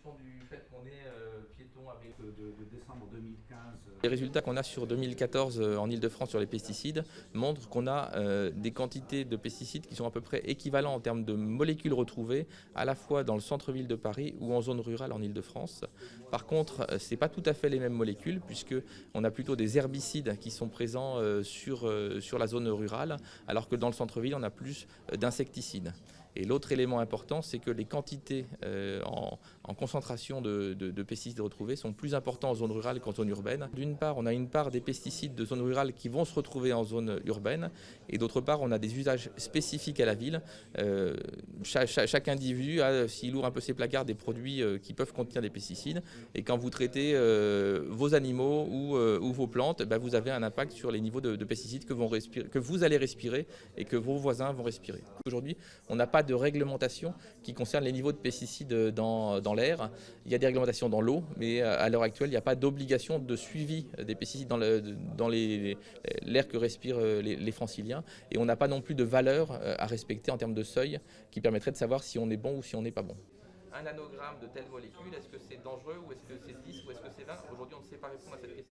fonction du fait qu'on est piéton avec de décembre 2015. Les résultats qu'on a sur 2014 en Île-de-France sur les pesticides montrent qu'on a des quantités de pesticides qui sont à peu près équivalentes en termes de molécules retrouvées à la fois dans le centre-ville de Paris ou en zone rurale en Île-de-France. Par contre, ce n'est pas tout à fait les mêmes molécules puisqu'on a plutôt des herbicides qui sont présents sur la zone rurale alors que dans le centre-ville, on a plus d'insecticides. Et l'autre élément important, c'est que les quantités en concentration de pesticides retrouvés sont plus importantes en zone rurale qu'en zone urbaine. D'une part, on a une part des pesticides de zone rurale qui vont se retrouver en zone urbaine, et d'autre part, on a des usages spécifiques à la ville. Chaque individu a, s'il ouvre un peu ses placards, des produits qui peuvent contenir des pesticides, et quand vous traitez vos animaux ou vos plantes, vous avez un impact sur les niveaux de pesticides que vous allez respirer et que vos voisins vont respirer. Aujourd'hui, on n'a pas de réglementation qui concerne les niveaux de pesticides dans l'air. Il y a des réglementations dans l'eau, mais à l'heure actuelle, il n'y a pas d'obligation de suivi des pesticides dans l'air que respirent les franciliens. Et on n'a pas non plus de valeur à respecter en termes de seuil qui permettrait de savoir si on est bon ou si on n'est pas bon. Un nanogramme de telle molécule, est-ce que c'est dangereux ou est-ce que c'est 10 ou est-ce que c'est 20? Aujourd'hui, on ne sait pas répondre à cette question.